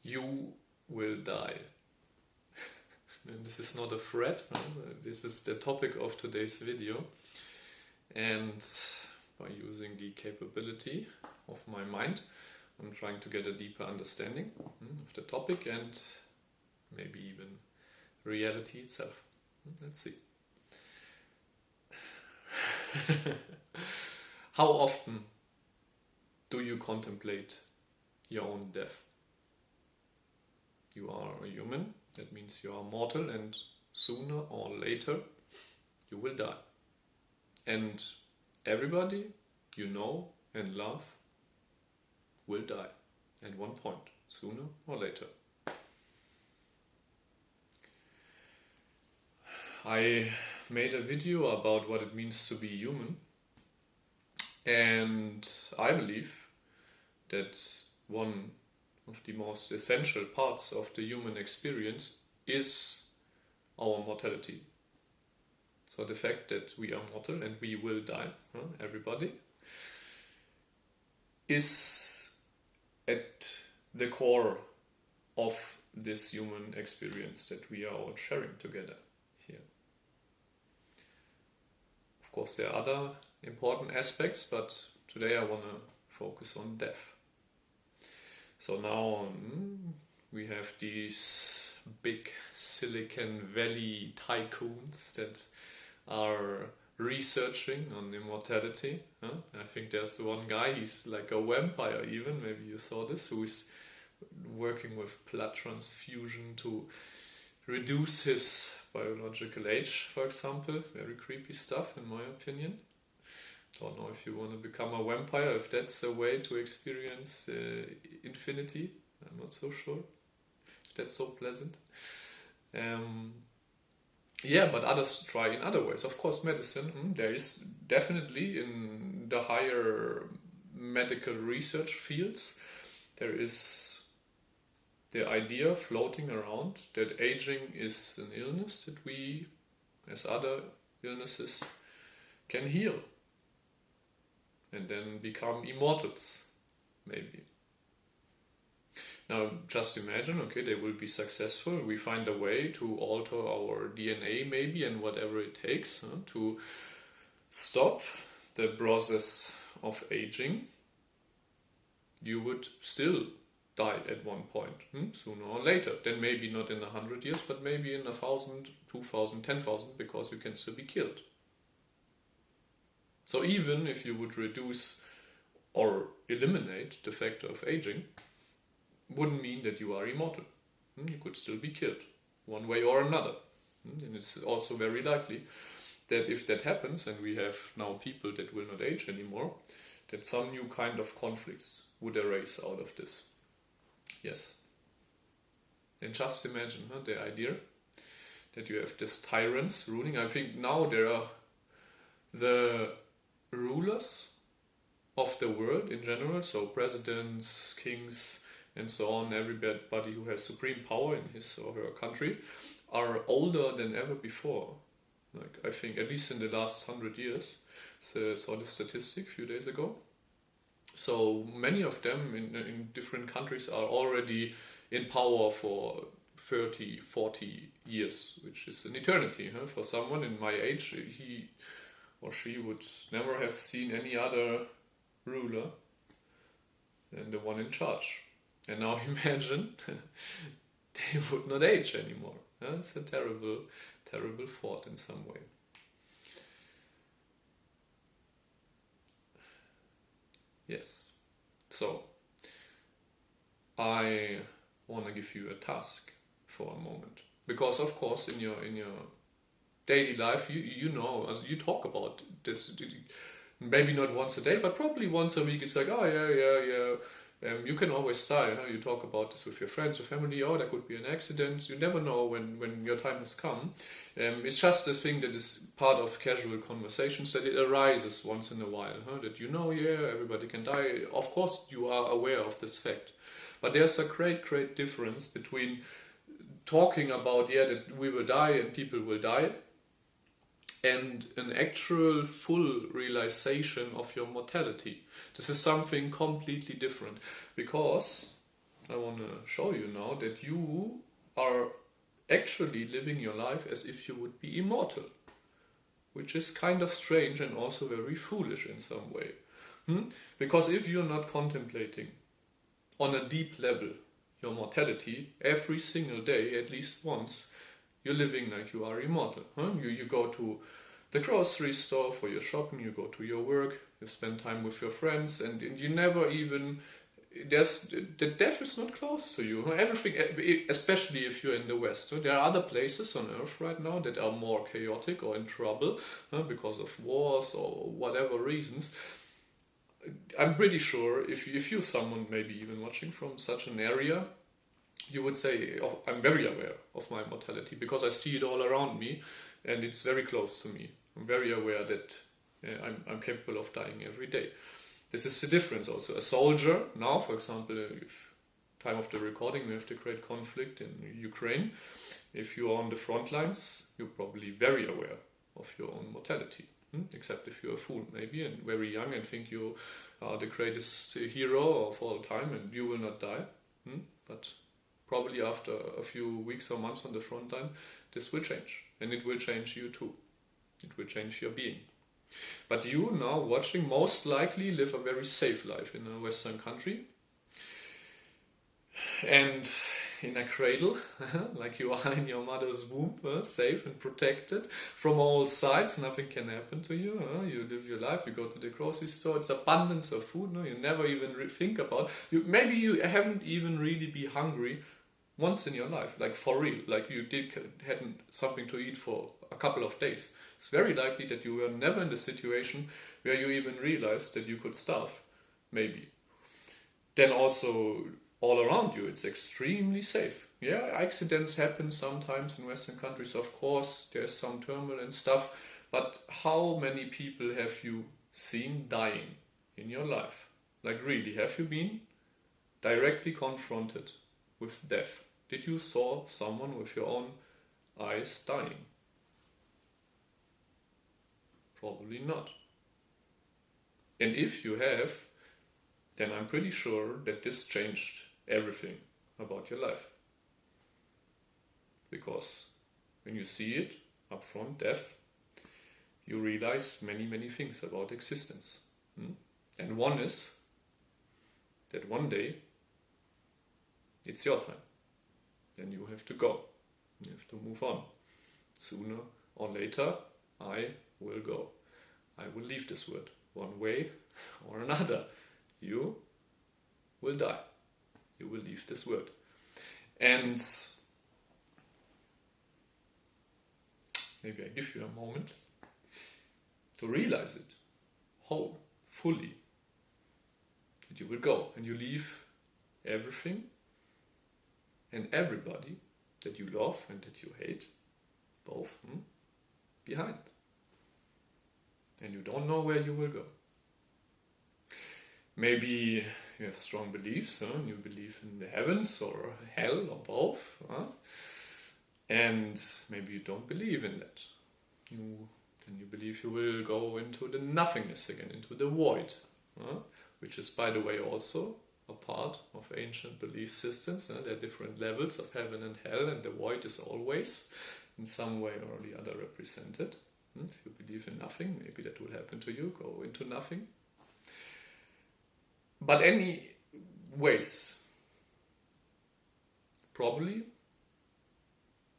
You will die. And this is not a threat, huh? This is the topic of today's video. And by using the capability of my mind, I'm trying to get a deeper understanding of the topic and maybe even reality itself. Let's see. How often do you contemplate your own death? You are a human, that means you are mortal, and sooner or later you will die. And everybody you know and love will die at one point, sooner or later. I made a video about what it means to be human, and I believe that one of the most essential parts of the human experience is our mortality. So the fact that we are mortal and we will die, everybody, is at the core of this human experience that we are all sharing together here. Of course, there are other important aspects, but today I want to focus on death. So now we have these big Silicon Valley tycoons that are researching on immortality. I think there's one guy, he's like a vampire even, maybe you saw this, who is working with blood transfusion to reduce his biological age, for example. Very creepy stuff in my opinion. Don't know if you want to become a vampire, if that's a way to experience infinity. I'm not so sure if that's so pleasant. But others try in other ways. Of course, medicine, there is definitely in the higher medical research fields, there is the idea floating around that aging is an illness that we, as other illnesses, can heal. And then become immortals, maybe. Now, just imagine, okay, they will be successful. We find a way to alter our DNA, maybe, and whatever it takes to stop the process of aging. You would still die at one point, sooner or later. Then maybe not in 100 years, but maybe in 1,000, 2,000, 10,000, because you can still be killed. So even if you would reduce or eliminate the factor of aging, wouldn't mean that you are immortal. You could still be killed, one way or another. And it's also very likely that if that happens, and we have now people that will not age anymore, that some new kind of conflicts would arise out of this. Yes. And just imagine the idea that you have these tyrants ruling. I think now there are the rulers of the world in general, so presidents, kings, and so on, everybody who has supreme power in his or her country, are older than ever before. Like, I think at least in the last 100 years, so saw the statistic a few days ago. So many of them in different countries are already in power for 30, 40 years, which is an eternity. For someone in my age, he or she would never have seen any other ruler than the one in charge. And now imagine they would not age anymore. It's a terrible, terrible thought in some way. Yes. So, I want to give you a task for a moment. Because of course in your daily life, you know, as you talk about this, maybe not once a day, but probably once a week. It's like, oh yeah, you can always die. You talk about this with your friends, your family. Oh, there could be an accident. You never know when your time has come. It's just a thing that is part of casual conversations, that it arises once in a while. That everybody can die. Of course, you are aware of this fact. But there's a great difference between talking about, that we will die and people will die, and an actual full realization of your mortality. This is something completely different, because I want to show you now that you are actually living your life as if you would be immortal, which is kind of strange and also very foolish in some way. Because if you're not contemplating on a deep level your mortality every single day, at least once, you're living like you are immortal. You go to the grocery store for your shopping, you go to your work, you spend time with your friends, and you never even... the death is not close to you. Everything, especially if you're in the West. There are other places on Earth right now that are more chaotic or in trouble because of wars or whatever reasons. I'm pretty sure if you're someone maybe even watching from such an area, you would say, oh, I'm very aware of my mortality because I see it all around me and it's very close to me. I'm very aware that I'm capable of dying every day. This is the difference also. A soldier, now for example, if time of the recording we have the great conflict in Ukraine, if you are on the front lines, you're probably very aware of your own mortality. Except if you're a fool maybe and very young and think you are the greatest hero of all time and you will not die. But probably after a few weeks or months on the front line, this will change. And it will change you too. It will change your being. But you now watching most likely live a very safe life in a Western country. And in a cradle, like you are in your mother's womb, safe and protected from all sides. Nothing can happen to you. You live your life, you go to the grocery store, it's abundance of food. You never even think about. Maybe you haven't even really been hungry once in your life, like for real, like you hadn't something to eat for a couple of days. It's very likely that you were never in the situation where you even realized that you could starve, maybe. Then also, all around you, it's extremely safe. Yeah, accidents happen sometimes in Western countries, of course, there's some turmoil and stuff, but how many people have you seen dying in your life? Like really, have you been directly confronted with death? Did you saw someone with your own eyes dying? Probably not. And if you have, then I'm pretty sure that this changed everything about your life. Because when you see it up front, death, you realize many, many things about existence. And one is that one day it's your time. Then you have to go. You have to move on. Sooner or later, I will go. I will leave this world one way or another. You will die. You will leave this world. And maybe I give you a moment to realize it whole, fully. That you will go and you leave everything and everybody that you love and that you hate, both, behind. And you don't know where you will go. Maybe you have strong beliefs, you believe in the heavens or hell or both, and maybe you don't believe in that. Then you believe you will go into the nothingness again, into the void, which is, by the way, also a part of ancient belief systems. There are different levels of heaven and hell, and the void is always in some way or the other represented. If you believe in nothing, maybe that will happen to you, go into nothing. But any ways, probably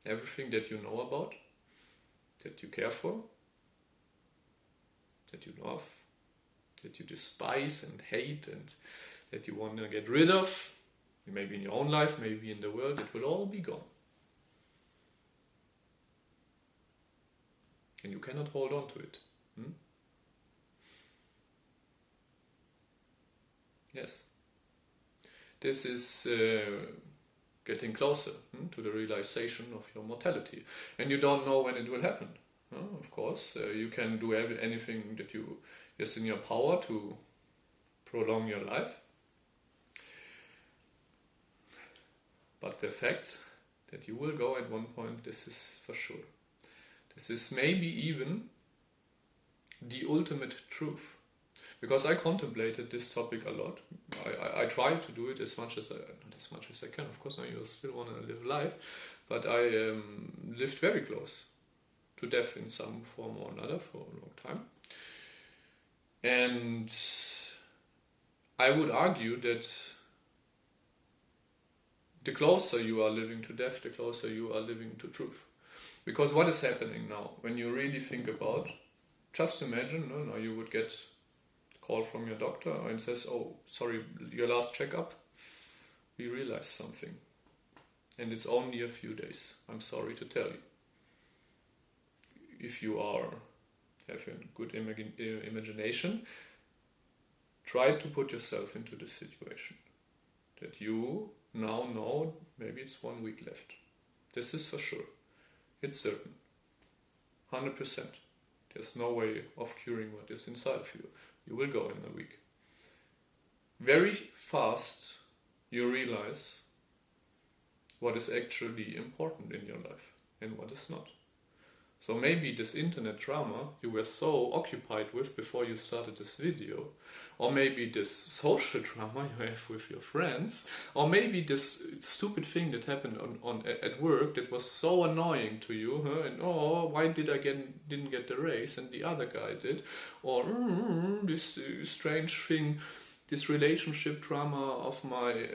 everything that you know about, that you care for, that you love, that you despise and hate and that you want to get rid of, maybe in your own life, maybe in the world, it will all be gone. And you cannot hold on to it. Yes. This is getting closer to the realization of your mortality. And you don't know when it will happen. Of course, you can do anything that is in your power to prolong your life. But the fact that you will go at one point, this is for sure. This is maybe even the ultimate truth. Because I contemplated this topic a lot. I try to do it as much as not as much as I can. Of course, you still want to live life, but I lived very close to death in some form or another for a long time. And I would argue that the closer you are living to death, the closer you are living to truth. Because what is happening now, when you really think about, just imagine, now you would get a call from your doctor and says, oh, sorry, your last checkup, we realized something. And it's only a few days, I'm sorry to tell you. If you have a good imagination, try to put yourself into the situation. That you now know maybe it's 1 week left. This is for sure. It's certain. 100%. There's no way of curing what is inside of you. You will go in a week. Very fast you realize what is actually important in your life and what is not. So maybe this internet drama you were so occupied with before you started this video, or maybe this social drama you have with your friends, or maybe this stupid thing that happened at work that was so annoying to you, and why did I didn't get the raise and the other guy did, or this strange thing, this relationship drama of my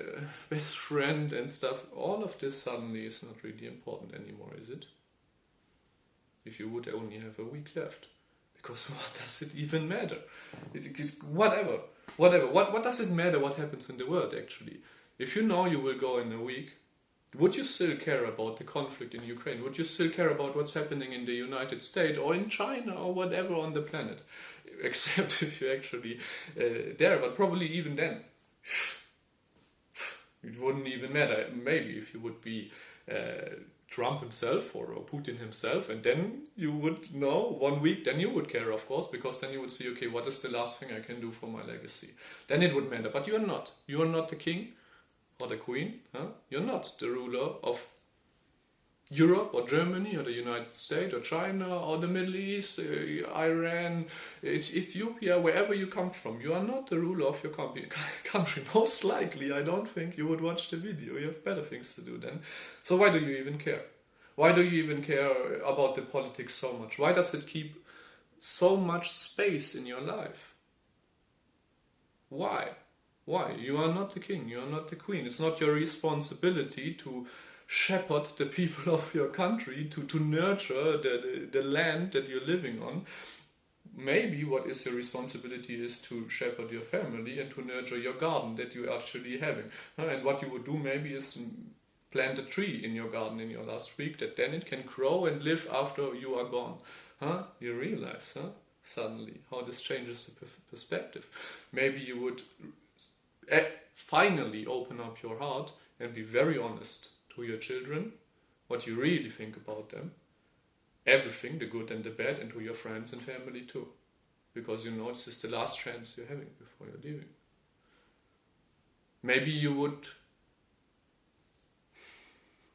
best friend and stuff. All of this suddenly is not really important anymore, is it? If you would only have a week left. Because what does it even matter? Whatever. What does it matter what happens in the world, actually? If you know you will go in a week, would you still care about the conflict in Ukraine? Would you still care about what's happening in the United States or in China or whatever on the planet? Except if you're actually there, but probably even then. It wouldn't even matter. Maybe if you would be Trump himself or Putin himself, and then you would know 1 week, then you would care, of course, because then you would see, okay, what is the last thing I can do for my legacy? Then it would matter. But you are not. You are not the king or the queen. You're not the ruler of Europe or Germany or the United States or China or the Middle East, Iran, Ethiopia, wherever you come from. You are not the ruler of your country. Most likely, I don't think you would watch the video. You have better things to do then. So why do you even care? Why do you even care about the politics so much? Why does it keep so much space in your life? Why? Why? You are not the king. You are not the queen. It's not your responsibility to shepherd the people of your country, to nurture the land that you're living on. Maybe what is your responsibility is to shepherd your family and to nurture your garden that you're actually having. And what you would do maybe is plant a tree in your garden in your last week, that then it can grow and live after you are gone. You realize, suddenly, how this changes the perspective. Maybe you would finally open up your heart and be very honest to your children, what you really think about them, everything, the good and the bad, and to your friends and family too. Because you know this is the last chance you're having before you're leaving. Maybe you would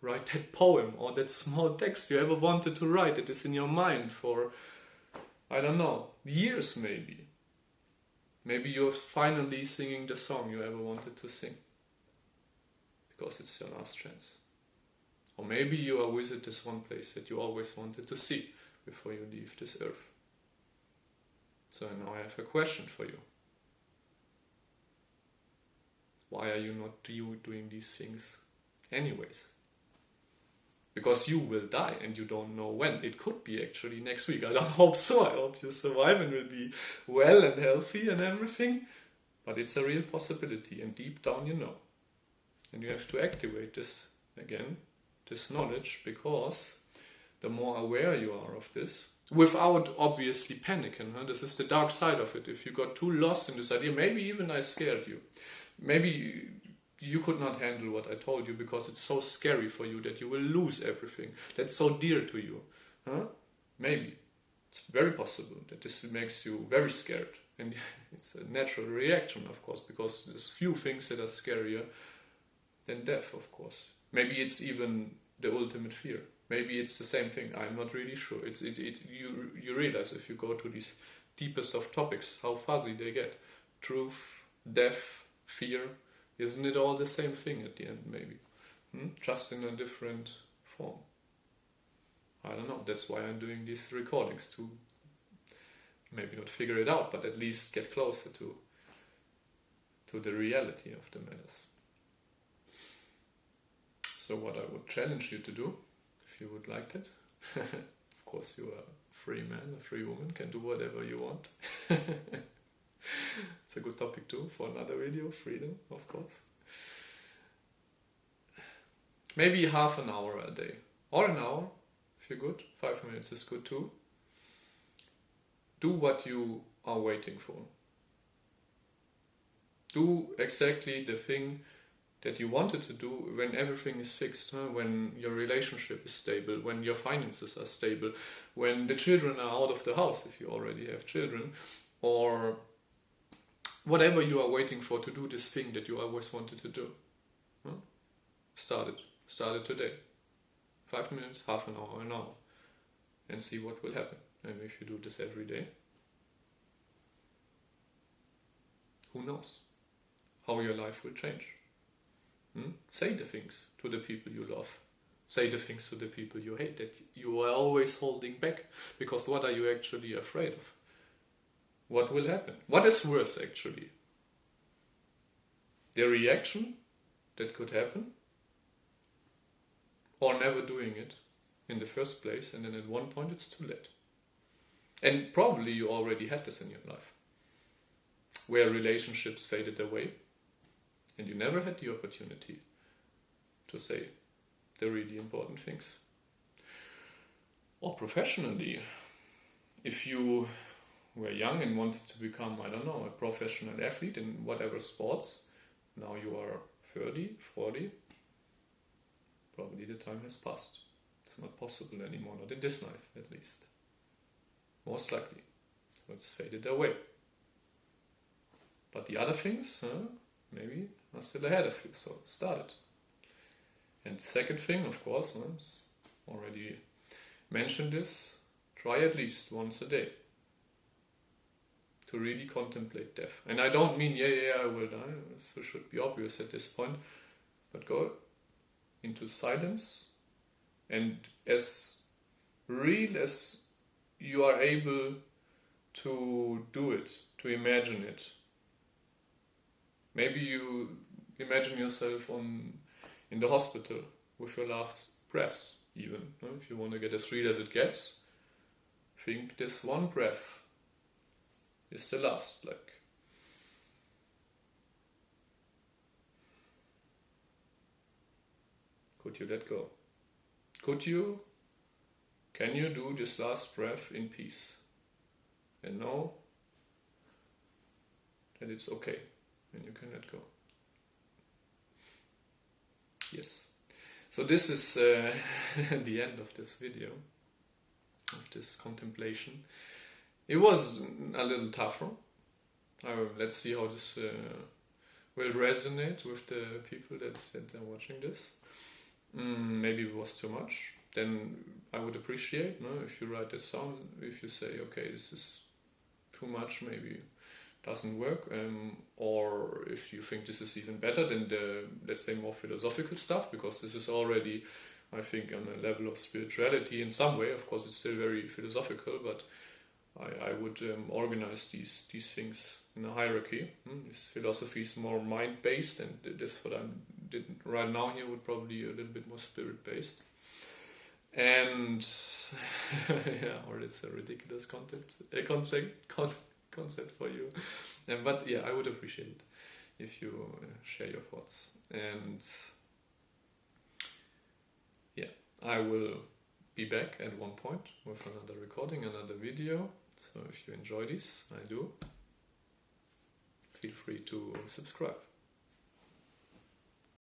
write that poem or that small text you ever wanted to write that is in your mind for, I don't know, years maybe. Maybe you're finally singing the song you ever wanted to sing. Because it's your last chance. Or maybe you are visit this one place that you always wanted to see before you leave this earth. So now I have a question for you. Why are you not doing these things anyways? Because you will die and you don't know when. It could be actually next week. I don't hope so. I hope you survive and will be well and healthy and everything. But it's a real possibility, and deep down you know. And you have to activate this again, this knowledge, because the more aware you are of this, without obviously panicking, this is the dark side of it. If you got too lost in this idea, maybe even I scared you. Maybe you could not handle what I told you because it's so scary for you that you will lose everything that's so dear to you. Maybe. It's very possible that this makes you very scared. And it's a natural reaction, of course, because there's few things that are scarier than death, of course. Maybe it's even the ultimate fear. Maybe it's the same thing. I'm not really sure. You realize if you go to these deepest of topics, how fuzzy they get. Truth, death, fear, isn't it all the same thing at the end, maybe? Just in a different form. I don't know, that's why I'm doing these recordings, to maybe not figure it out, but at least get closer to the reality of the matters. So what I would challenge you to do, if you would like it, of course you are a free man, a free woman, can do whatever you want. It's a good topic too for another video, freedom, of course. Maybe half an hour a day, or an hour, if you're good. 5 minutes is good too. Do what you are waiting for. Do exactly the thing that you wanted to do when everything is fixed, when your relationship is stable, when your finances are stable, when the children are out of the house, if you already have children, or whatever you are waiting for to do this thing that you always wanted to do. Start it. Start it today. 5 minutes, half an hour, an hour. And see what will happen. And if you do this every day, who knows how your life will change. Say the things to the people you love. Say the things to the people you hate that you are always holding back. Because what are you actually afraid of? What will happen? What is worse actually? The reaction that could happen? Or never doing it in the first place, and then at one point it's too late. And probably you already had this in your life, where relationships faded away, and you never had the opportunity to say the really important things. Or professionally, if you were young and wanted to become, I don't know, a professional athlete in whatever sports, now you are 30, 40, probably the time has passed. It's not possible anymore, not in this life at least. Most likely. So it's faded away. But the other things, maybe are still ahead of you, so start it. And the second thing, of course, already mentioned this, try at least once a day to really contemplate death. And I don't mean, I will die, so it should be obvious at this point, but go into silence and as real as you are able to do it, to imagine it. Maybe you imagine yourself in the hospital with your last breaths even. If you want to get as real as it gets, think this one breath is the last. Could you let go? Can you do this last breath in peace? And know that it's okay and you can let go. Yes. So this is the end of this video, of this contemplation. It was a little tougher. Let's see how this will resonate with the people that are watching this. Maybe it was too much. Then I would appreciate if you write this down, if you say, okay, this is too much, maybe doesn't work, or if you think this is even better than the, let's say, more philosophical stuff, because this is already, I think, on a level of spirituality in some way. Of course, it's still very philosophical, but I would organize these things in a hierarchy. This philosophy is more mind-based, and this what I'm did right now here would probably be a little bit more spirit-based. And or it's a ridiculous concept for you. But I would appreciate it if you share your thoughts. And I will be back at one point with another recording, another video. So if you enjoy this, feel free to subscribe.